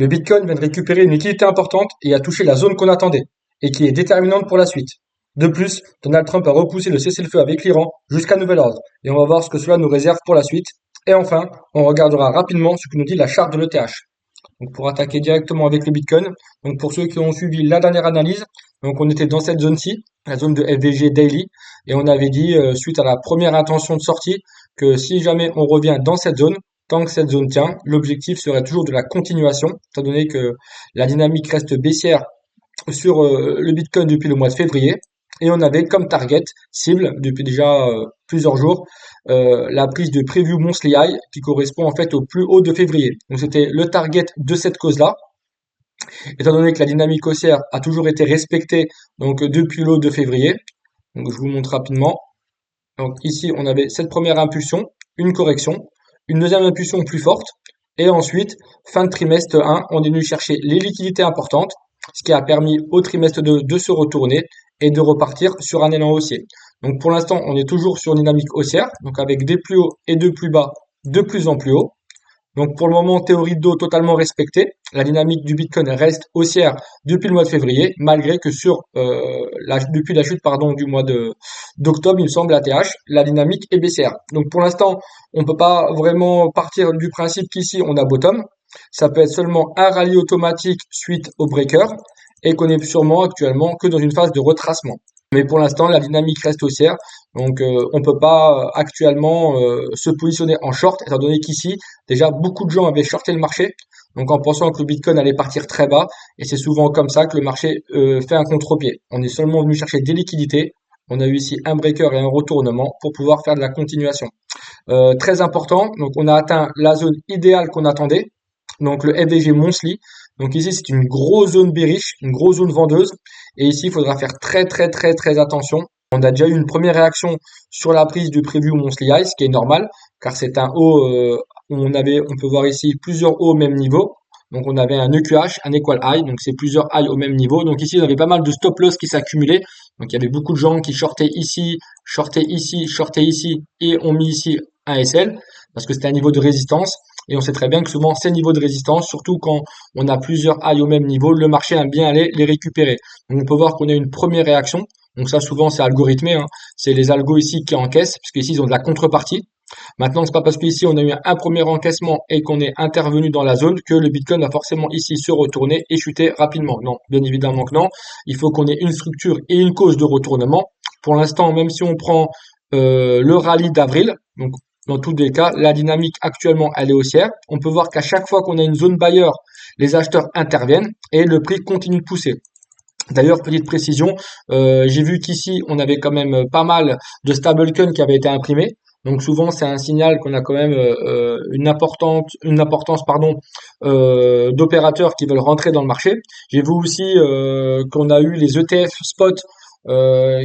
Le Bitcoin vient de récupérer une liquidité importante et a touché la zone qu'on attendait, et qui est déterminante pour la suite. De plus, Donald Trump a repoussé le cessez-le-feu avec l'Iran jusqu'à nouvel ordre, et on va voir ce que cela nous réserve pour la suite. Et enfin, on regardera rapidement ce que nous dit la charte de l'ETH. Donc pour attaquer directement avec le Bitcoin, donc pour ceux qui ont suivi la dernière analyse, donc on était dans cette zone-ci, la zone de FVG Daily, et on avait dit suite à la première intention de sortie que si jamais on revient dans cette zone, tant que cette zone tient, l'objectif serait toujours de la continuation, étant donné que la dynamique reste baissière sur le Bitcoin depuis le mois de février. Et on avait comme target cible depuis déjà plusieurs jours la prise de preview monthly high qui correspond en fait au plus haut de février. Donc c'était le target de cette cause-là. Étant donné que la dynamique haussière a toujours été respectée donc depuis le haut de février. Donc je vous montre rapidement. Donc ici on avait cette première impulsion, une correction, une deuxième impulsion plus forte. Et ensuite, fin de trimestre 1, on est venu chercher les liquidités importantes, ce qui a permis au trimestre 2 de se retourner et de repartir sur un élan haussier. Donc pour l'instant, on est toujours sur une dynamique haussière, donc avec des plus hauts et des plus bas de plus en plus haut. Donc pour le moment, théorie de dos totalement respectée. La dynamique du Bitcoin reste haussière depuis le mois de février, malgré que depuis la chute du mois d'octobre, il me semble, ATH, la dynamique est baissière. Donc pour l'instant, on peut pas vraiment partir du principe qu'ici on a bottom. Ça peut être seulement un rallye automatique suite au breaker et qu'on est sûrement actuellement que dans une phase de retracement. Mais pour l'instant, la dynamique reste haussière, donc on peut pas actuellement se positionner en short, étant donné qu'ici, déjà, beaucoup de gens avaient shorté le marché, donc en pensant que le Bitcoin allait partir très bas, et c'est souvent comme ça que le marché fait un contre-pied. On est seulement venu chercher des liquidités, on a eu ici un breaker et un retournement pour pouvoir faire de la continuation. Très important, donc on a atteint la zone idéale qu'on attendait, donc le FVG Monthly. Donc ici, c'est une grosse zone bearish, une grosse zone vendeuse. Et ici, il faudra faire très très très très attention. On a déjà eu une première réaction sur la prise du preview monthly high, ce qui est normal, car c'est un haut où on peut voir ici plusieurs hauts au même niveau. Donc on avait un EQH, un equal high, donc c'est plusieurs highs au même niveau. Donc ici, on avait pas mal de stop loss qui s'accumulaient. Donc il y avait beaucoup de gens qui shortaient ici, et ont mis ici un SL, parce que c'était un niveau de résistance. Et on sait très bien que souvent, ces niveaux de résistance, surtout quand on a plusieurs highs au même niveau, le marché aime bien aller les récupérer. Donc on peut voir qu'on a une première réaction. Donc ça, souvent, c'est algorithmé, hein. C'est les algos ici qui encaissent, parce qu'ici, ils ont de la contrepartie. Maintenant, c'est pas parce qu'ici, on a eu un premier encaissement et qu'on est intervenu dans la zone que le Bitcoin va forcément ici se retourner et chuter rapidement. Non, bien évidemment que non. Il faut qu'on ait une structure et une cause de retournement. Pour l'instant, même si on prend le rallye d'avril, donc dans tous les cas, la dynamique actuellement, elle est haussière. On peut voir qu'à chaque fois qu'on a une zone buyer, les acheteurs interviennent et le prix continue de pousser. D'ailleurs, petite précision, j'ai vu qu'ici, on avait quand même pas mal de stablecoins qui avaient été imprimés. Donc souvent, c'est un signal qu'on a quand même une importance d'opérateurs qui veulent rentrer dans le marché. J'ai vu aussi qu'on a eu les ETF spot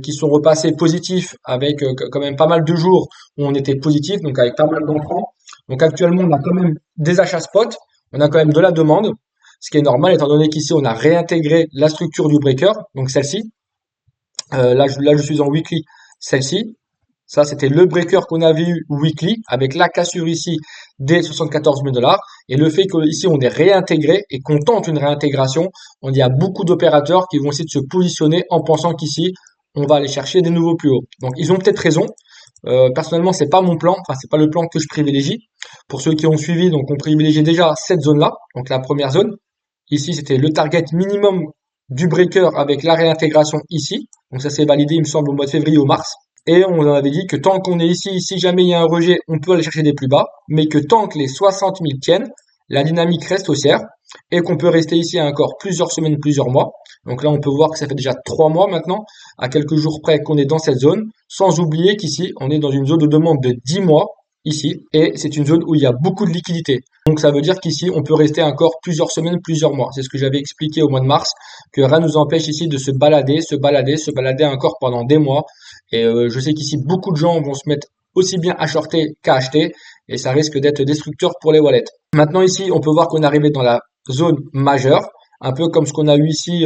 qui sont repassés positifs avec quand même pas mal de jours où on était positif, donc avec pas mal d'entrants. Donc actuellement, on a quand même des achats spot, on a quand même de la demande, ce qui est normal étant donné qu'ici on a réintégré la structure du breaker, donc celle-ci. Là, je suis en weekly, celle-ci. Ça, c'était le breaker qu'on avait eu weekly avec la cassure ici des 74 000 $. Et le fait qu'ici on est réintégré et qu'on tente une réintégration, on y a beaucoup d'opérateurs qui vont essayer de se positionner en pensant qu'ici on va aller chercher des nouveaux plus hauts. Donc ils ont peut-être raison. Personnellement, c'est pas mon plan. Enfin, c'est pas le plan que je privilégie. Pour ceux qui ont suivi, donc on privilégie déjà cette zone-là, donc la première zone. Ici, c'était le target minimum du breaker avec la réintégration ici. Donc ça s'est validé, il me semble, au mois de février ou mars. Et on avait dit que tant qu'on est ici, si jamais il y a un rejet, on peut aller chercher des plus bas, mais que tant que les 60 000 tiennent, la dynamique reste haussière et qu'on peut rester ici encore plusieurs semaines, plusieurs mois. Donc là, on peut voir que ça fait déjà 3 mois maintenant, à quelques jours près qu'on est dans cette zone, sans oublier qu'ici, on est dans une zone de demande de 10 mois, ici, et c'est une zone où il y a beaucoup de liquidités. Donc ça veut dire qu'ici, on peut rester encore plusieurs semaines, plusieurs mois. C'est ce que j'avais expliqué au mois de mars, que rien ne nous empêche ici de se balader encore pendant des mois. Et je sais qu'ici, beaucoup de gens vont se mettre aussi bien à shorter qu'à acheter, et ça risque d'être destructeur pour les wallets. Maintenant ici, on peut voir qu'on est arrivé dans la zone majeure, un peu comme ce qu'on a eu ici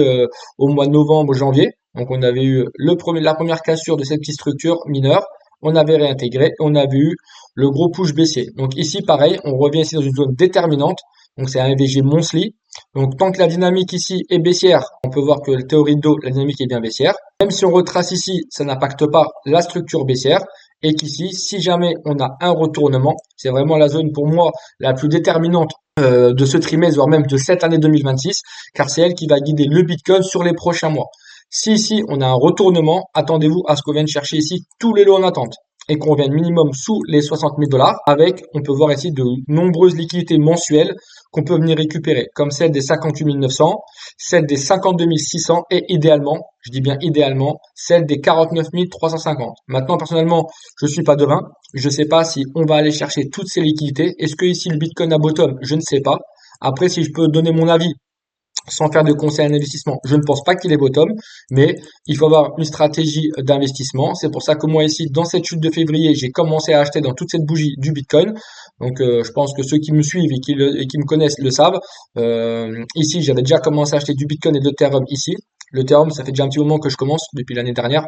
au mois de novembre, janvier. Donc on avait eu la première cassure de cette petite structure mineure, on avait réintégré, on avait eu le gros push baissier. Donc ici, pareil, on revient ici dans une zone déterminante. Donc c'est un EVG monthly. Donc tant que la dynamique ici est baissière, on peut voir que la théorie de dos, la dynamique est bien baissière. Même si on retrace ici, ça n'impacte pas la structure baissière. Et qu'ici, si jamais on a un retournement, c'est vraiment la zone pour moi la plus déterminante de ce trimestre, voire même de cette année 2026, car c'est elle qui va guider le Bitcoin sur les prochains mois. Si ici on a un retournement, attendez-vous à ce qu'on vienne chercher ici tous les lots en attente et qu'on vienne minimum sous les 60 000 dollars avec, on peut voir ici de nombreuses liquidités mensuelles qu'on peut venir récupérer, comme celle des 58 900, celle des 52 600 et idéalement, je dis bien idéalement, celle des 49 350. Maintenant, personnellement, je suis pas devin, je sais pas si on va aller chercher toutes ces liquidités. Est-ce que ici le Bitcoin a bottom? Je ne sais pas. Après, si je peux donner mon avis sans faire de conseil d'investissement, je ne pense pas qu'il est bottom, mais il faut avoir une stratégie d'investissement. C'est pour ça que moi ici, dans cette chute de février, j'ai commencé à acheter dans toute cette bougie du Bitcoin. Donc je pense que ceux qui me suivent et qui me connaissent le savent. Ici, j'avais déjà commencé à acheter du Bitcoin et de l'Ethereum ici. L'Ethereum, ça fait déjà un petit moment que je commence, depuis l'année dernière.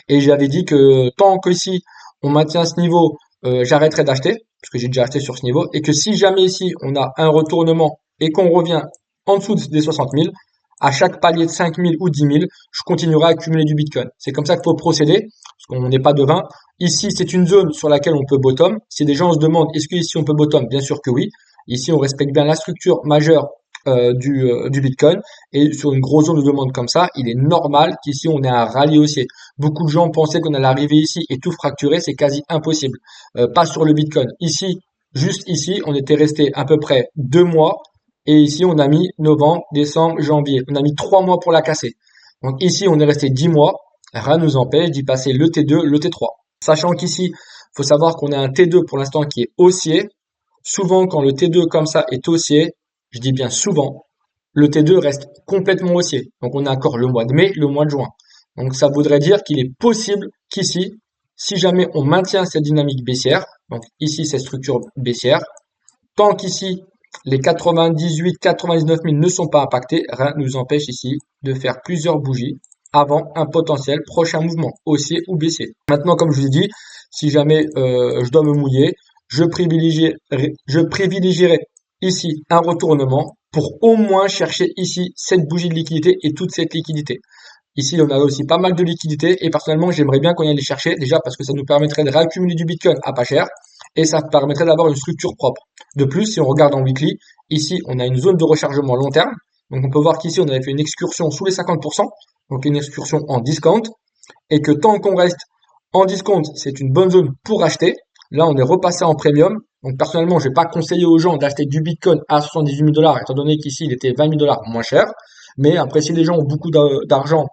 Et j'avais dit que tant que ici, on maintient ce niveau, j'arrêterai d'acheter, parce que j'ai déjà acheté sur ce niveau, et que si jamais ici, on a un retournement et qu'on revient en dessous des 60 000, à chaque palier de 5 000 ou 10 000, je continuerai à accumuler du Bitcoin. C'est comme ça qu'il faut procéder, parce qu'on n'est pas devin. Ici, c'est une zone sur laquelle on peut bottom. Si des gens se demandent, est-ce que ici on peut bottom? Bien sûr que oui. Ici, on respecte bien la structure majeure du Bitcoin. Et sur une grosse zone de demande comme ça, il est normal qu'ici, on ait un rallye haussier. Beaucoup de gens pensaient qu'on allait arriver ici et tout fracturer. C'est quasi impossible. Pas sur le Bitcoin. Ici, juste ici, on était resté à peu près 2 mois. Et ici, on a mis novembre, décembre, janvier. On a mis 3 mois pour la casser. Donc ici, on est resté 10 mois. Rien ne nous empêche d'y passer le T2, le T3. Sachant qu'ici, faut savoir qu'on a un T2 pour l'instant qui est haussier. Souvent, quand le T2 comme ça est haussier, je dis bien souvent, le T2 reste complètement haussier. Donc on a encore le mois de mai, le mois de juin. Donc ça voudrait dire qu'il est possible qu'ici, si jamais on maintient cette dynamique baissière, donc ici cette structure baissière, tant qu'ici les 98, 99 000 ne sont pas impactés, rien ne nous empêche ici de faire plusieurs bougies avant un potentiel prochain mouvement, haussier ou baissier. Maintenant, comme je vous ai dit, si jamais je dois me mouiller, je privilégierai ici un retournement pour au moins chercher ici cette bougie de liquidité et toute cette liquidité. Ici, on a aussi pas mal de liquidités et personnellement, j'aimerais bien qu'on y aille les chercher déjà parce que ça nous permettrait de réaccumuler du Bitcoin à pas cher et ça permettrait d'avoir une structure propre. De plus, si on regarde en weekly, ici, on a une zone de rechargement long terme. Donc, on peut voir qu'ici, on avait fait une excursion sous les 50%, donc une excursion en discount et que tant qu'on reste en discount, c'est une bonne zone pour acheter. Là, on est repassé en premium. Donc, personnellement, je vais pas conseiller aux gens d'acheter du Bitcoin à 78 000 dollars, étant donné qu'ici, il était 20 000 dollars moins cher. Mais après, si les gens ont beaucoup d'argent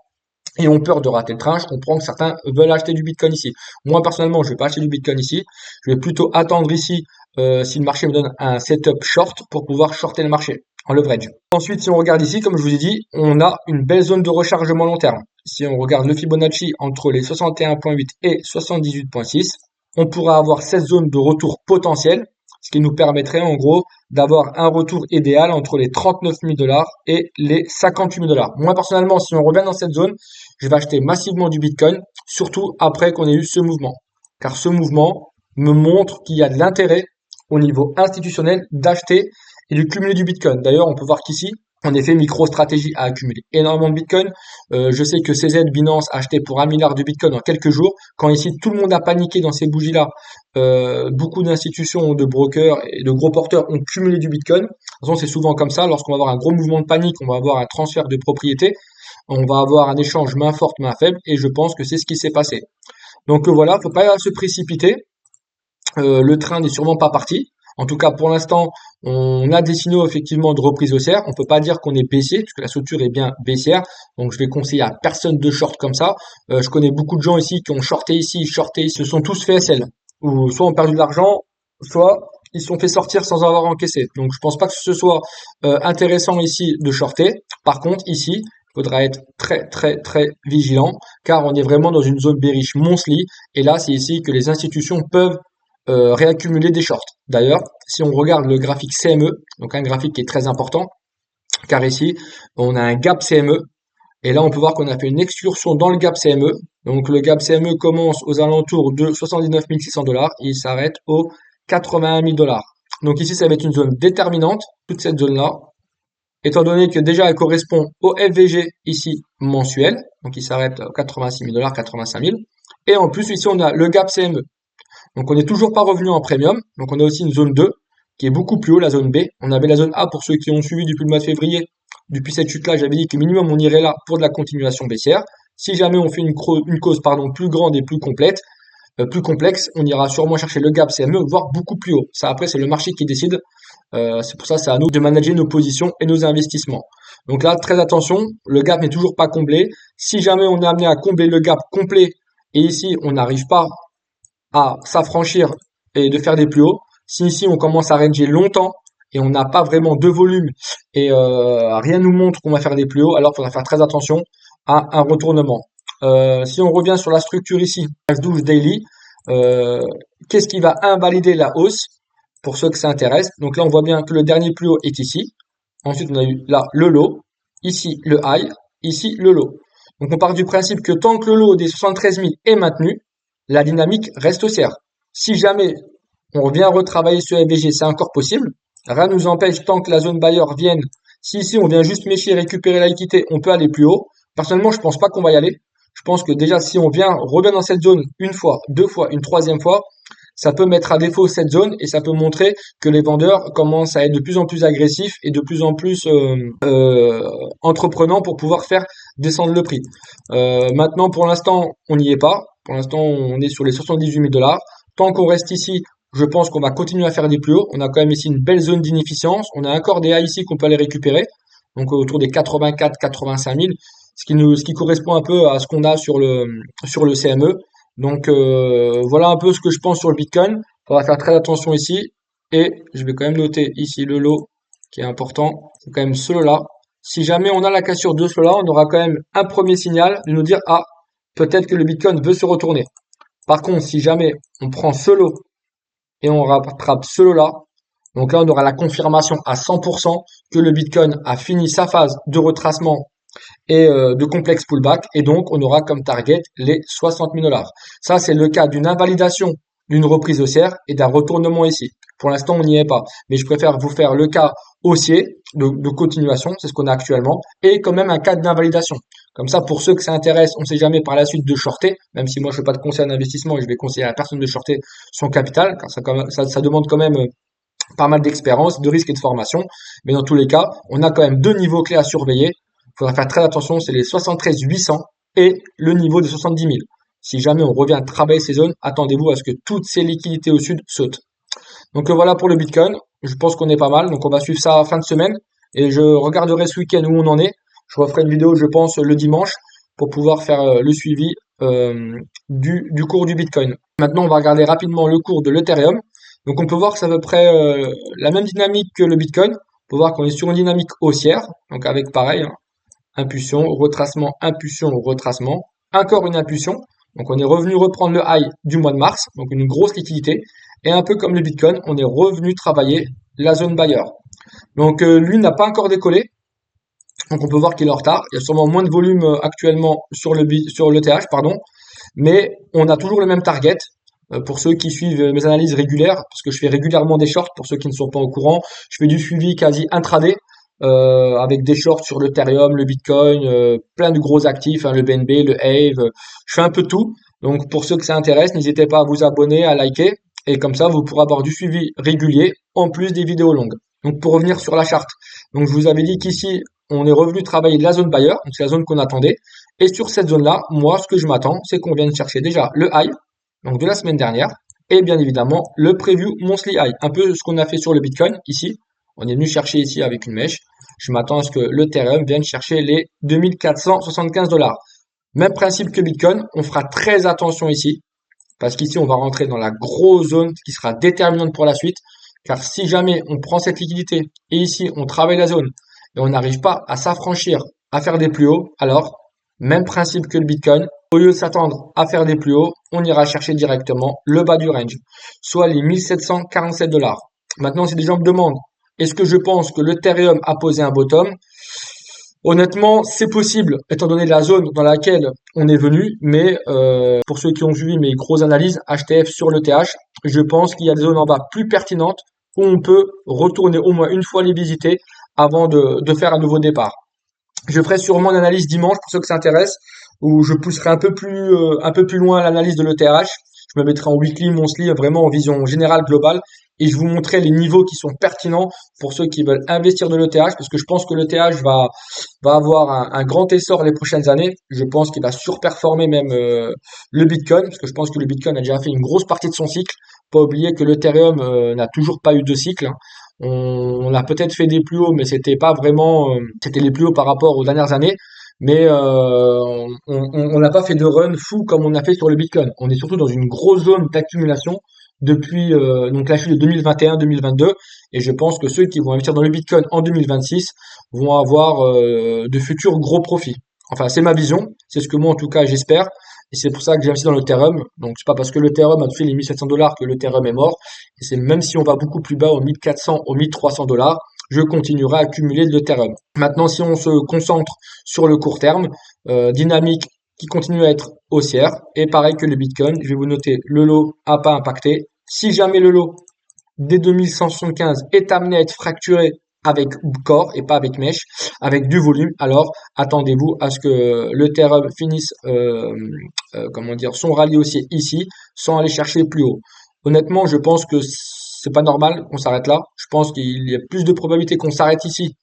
et ont peur de rater le train, je comprends que certains veulent acheter du Bitcoin ici. Moi, personnellement, je vais pas acheter du Bitcoin ici. Je vais plutôt attendre ici si le marché me donne un setup short pour pouvoir shorter le marché en leverage. Ensuite, si on regarde ici, comme je vous ai dit, on a une belle zone de rechargement long terme. Si on regarde le Fibonacci entre les 61,8 et 78,6, on pourra avoir cette zone de retour potentiel, ce qui nous permettrait en gros d'avoir un retour idéal entre les 39 000 dollars et les 58 000 dollars. Moi personnellement, si on revient dans cette zone, je vais acheter massivement du Bitcoin, surtout après qu'on ait eu ce mouvement. Car ce mouvement me montre qu'il y a de l'intérêt au niveau institutionnel d'acheter et de cumuler du Bitcoin. D'ailleurs, on peut voir qu'ici, en effet, MicroStrategy a accumulé énormément de Bitcoin. Je sais que CZ, Binance a acheté pour 1 milliard de Bitcoin en quelques jours. Quand ici, tout le monde a paniqué dans ces bougies-là, beaucoup d'institutions, de brokers et de gros porteurs ont cumulé du Bitcoin. De toute façon, c'est souvent comme ça. Lorsqu'on va avoir un gros mouvement de panique, on va avoir un transfert de propriété. On va avoir un échange main forte, main faible. Et je pense que c'est ce qui s'est passé. Donc voilà, faut pas se précipiter. Le train n'est sûrement pas parti. En tout cas, pour l'instant, on a des signaux effectivement de reprise haussière. On peut pas dire qu'on est baissier, puisque la structure est bien baissière. Donc, je vais conseiller à personne de short comme ça. Je connais beaucoup de gens ici qui ont shorté ici, se sont tous fait SL. Ou soit ont perdu de l'argent, soit ils se sont fait sortir sans avoir encaissé. Donc, je pense pas que ce soit intéressant ici de shorter. Par contre, ici, il faudra être très très très vigilant, car on est vraiment dans une zone bearish monthly. Et là, c'est ici que les institutions peuvent réaccumuler des shorts. D'ailleurs, si on regarde le graphique CME, donc un graphique qui est très important, car ici, on a un gap CME, et là, on peut voir qu'on a fait une excursion dans le gap CME. Donc, le gap CME commence aux alentours de 79 600 dollars, et il s'arrête aux 81 000 dollars. Donc ici, ça va être une zone déterminante, toute cette zone-là, étant donné que déjà elle correspond au FVG ici mensuel, donc il s'arrête à 86 000 $, 85 000. Et en plus, ici, on a le gap CME. Donc on n'est toujours pas revenu en premium, donc on a aussi une zone 2 qui est beaucoup plus haut, la zone B. On avait la zone A pour ceux qui ont suivi depuis le mois de février. Depuis cette chute-là, j'avais dit que minimum on irait là pour de la continuation baissière. Si jamais on fait une cause plus grande et plus complète, plus complexe, on ira sûrement chercher le gap CME, voire beaucoup plus haut. Ça après c'est le marché qui décide. C'est pour ça c'est à nous de manager nos positions et nos investissements. Donc là, très attention, le gap n'est toujours pas comblé. Si jamais on est amené à combler le gap complet et ici on n'arrive pas à s'affranchir et de faire des plus hauts, si ici on commence à ranger longtemps et on n'a pas vraiment de volume et rien nous montre qu'on va faire des plus hauts, alors il faudra faire très attention à un retournement. Si on revient sur la structure ici, F12 Daily, qu'est-ce qui va invalider la hausse pour ceux que ça intéresse? Donc là, on voit bien que le dernier plus haut est ici. Ensuite, on a eu là le low, ici le high, ici le low. Donc on part du principe que tant que le low des 73 000 est maintenu, la dynamique reste haussière. Si jamais on revient retravailler ce FVG, c'est encore possible. Rien ne nous empêche tant que la zone buyer vienne. Si ici on vient juste méchier, récupérer la liquidité, on peut aller plus haut. Personnellement, je pense pas qu'on va y aller. Je pense que déjà si on revient dans cette zone une fois, deux fois, une troisième fois, ça peut mettre à défaut cette zone et ça peut montrer que les vendeurs commencent à être de plus en plus agressifs et de plus en plus entreprenants pour pouvoir faire descendre le prix. Maintenant, pour l'instant, on n'y est pas. Pour l'instant, on est sur les 78 000 $. Tant qu'on reste ici, je pense qu'on va continuer à faire des plus hauts. On a quand même ici une belle zone d'inefficience. On a encore des hauts ici qu'on peut aller récupérer. Donc autour des 84, 85 000, ce qui correspond un peu à ce qu'on a sur le CME. Donc voilà un peu ce que je pense sur le Bitcoin. Il faudra faire très attention ici. Et je vais quand même noter ici le lot qui est important. C'est quand même celui-là. Si jamais on a la cassure de cela, on aura quand même un premier signal de nous dire ah, peut-être que le Bitcoin veut se retourner. Par contre, si jamais on prend ce lot et on rattrape ce lot-là, donc là on aura la confirmation à 100% que le Bitcoin a fini sa phase de retracement et de complexe pullback, et donc on aura comme target les 60 000 $. Ça, c'est le cas d'une invalidation d'une reprise haussière et d'un retournement ici. Pour l'instant, on n'y est pas, mais je préfère vous faire le cas haussier de continuation, c'est ce qu'on a actuellement, et quand même un cas d'invalidation. Comme ça, pour ceux que ça intéresse, on ne sait jamais par la suite de shorter, même si moi je ne fais pas de conseil d'investissement et je vais conseiller à la personne de shorter son capital, car ça demande quand même pas mal d'expérience, de risque et de formation. Mais dans tous les cas, on a quand même deux niveaux clés à surveiller. Il faudra faire très attention, c'est les 73 800 et le niveau des 70 000. Si jamais on revient travailler ces zones, attendez-vous à ce que toutes ces liquidités au sud sautent. Donc voilà pour le Bitcoin. Je pense qu'on est pas mal. Donc on va suivre ça fin de semaine. Et je regarderai ce week-end où on en est. Je referai une vidéo, je pense, le dimanche pour pouvoir faire le suivi du cours du Bitcoin. Maintenant, on va regarder rapidement le cours de l'Ethereum. Donc on peut voir que c'est à peu près la même dynamique que le Bitcoin. On peut voir qu'on est sur une dynamique haussière. Donc avec pareil, hein, impulsion, retracement, impulsion, retracement. Encore une impulsion. Donc on est revenu reprendre le high du mois de mars. Donc une grosse liquidité. Et un peu comme le Bitcoin, on est revenu travailler la zone buyer. Donc lui n'a pas encore décollé. Donc on peut voir qu'il est en retard. Il y a sûrement moins de volume actuellement sur le TH, pardon. Mais on a toujours le même target. Pour ceux qui suivent mes analyses régulières, parce que je fais régulièrement des shorts, pour ceux qui ne sont pas au courant, je fais du suivi quasi intraday, avec des shorts sur l'Ethereum, le Bitcoin, plein de gros actifs, hein, le BNB, le Aave, je fais un peu de tout. Donc pour ceux que ça intéresse, n'hésitez pas à vous abonner, à liker, et comme ça vous pourrez avoir du suivi régulier, en plus des vidéos longues. Donc pour revenir sur la charte, donc je vous avais dit qu'ici, on est revenu travailler de la zone buyer, donc c'est la zone qu'on attendait, et sur cette zone-là, moi ce que je m'attends, c'est qu'on vienne chercher déjà le high, donc de la semaine dernière, et bien évidemment le preview monthly high, un peu ce qu'on a fait sur le Bitcoin ici. On est venu chercher ici avec une mèche. Je m'attends à ce que l'Ethereum vienne chercher les 2475 $. Même principe que Bitcoin, on fera très attention ici, parce qu'ici on va rentrer dans la grosse zone qui sera déterminante pour la suite, car si jamais on prend cette liquidité et ici on travaille la zone et on n'arrive pas à s'affranchir, à faire des plus hauts, alors même principe que le Bitcoin. Au lieu de s'attendre à faire des plus hauts, on ira chercher directement le bas du range, soit les 1747 $. Maintenant, si des gens me demandent, est-ce que je pense que l'Ethereum a posé un bottom? Honnêtement, c'est possible, étant donné la zone dans laquelle on est venu, mais pour ceux qui ont suivi mes grosses analyses HTF sur le TH, je pense qu'il y a des zones en bas plus pertinentes où on peut retourner au moins une fois les visiter avant de faire un nouveau départ. Je ferai sûrement une analyse dimanche pour ceux que ça intéresse, où je pousserai un peu plus loin l'analyse de l'ETH. Je me mettrai en weekly, monthly, vraiment en vision générale, globale, et je vous montrerai les niveaux qui sont pertinents pour ceux qui veulent investir de l'ETH, parce que je pense que l'ETH va avoir un grand essor les prochaines années. Je pense qu'il va surperformer même le Bitcoin, parce que je pense que le Bitcoin a déjà fait une grosse partie de son cycle. Pas oublier que l'Ethereum n'a toujours pas eu de cycle, hein. On a peut-être fait des plus hauts, mais c'était pas vraiment, c'était les plus hauts par rapport aux dernières années. Mais on n'a pas fait de run fou comme on a fait sur le Bitcoin. On est surtout dans une grosse zone d'accumulation depuis donc la chute de 2021-2022. Et je pense que ceux qui vont investir dans le Bitcoin en 2026 vont avoir de futurs gros profits. Enfin, c'est ma vision. C'est ce que moi, en tout cas, j'espère. Et c'est pour ça que j'ai investi dans l'Ethereum. Donc, c'est pas parce que l'Ethereum a touché les 1700 $ que l'Ethereum est mort. Et c'est même si on va beaucoup plus bas, aux 1400, aux 1300 $, je continuerai à accumuler de l'Ethereum. Maintenant, si on se concentre sur le court terme, dynamique qui continue à être haussière. Et pareil que le Bitcoin, je vais vous noter, le lot a pas impacté. Si jamais le lot des 2175 est amené à être fracturé avec corps et pas avec mèche, avec du volume, alors attendez-vous à ce que l'Ethereum finisse comment dire, son rallye haussier ici, sans aller chercher plus haut. Honnêtement, je pense que c'est pas normal qu'on s'arrête là. Je pense qu'il y a plus de probabilité qu'on s'arrête ici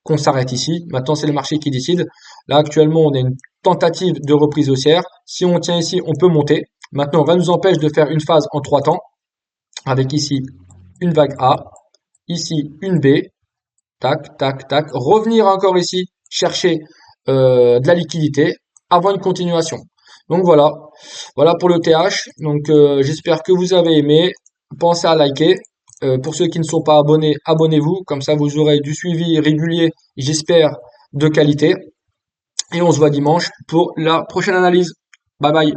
qu'on s'arrête ici. Maintenant, c'est le marché qui décide. Là, actuellement, on a une tentative de reprise haussière. Si on tient ici, on peut monter. Maintenant, rien ne nous empêche de faire une phase en 3 temps, avec ici une vague A, ici une B, tac, tac, tac, revenir encore ici, chercher de la liquidité avant une continuation. Donc voilà, voilà pour le TH. Donc j'espère que vous avez aimé. Pensez à liker. Pour ceux qui ne sont pas abonnés, abonnez-vous. Comme ça, vous aurez du suivi régulier, j'espère, de qualité. Et on se voit dimanche pour la prochaine analyse. Bye bye.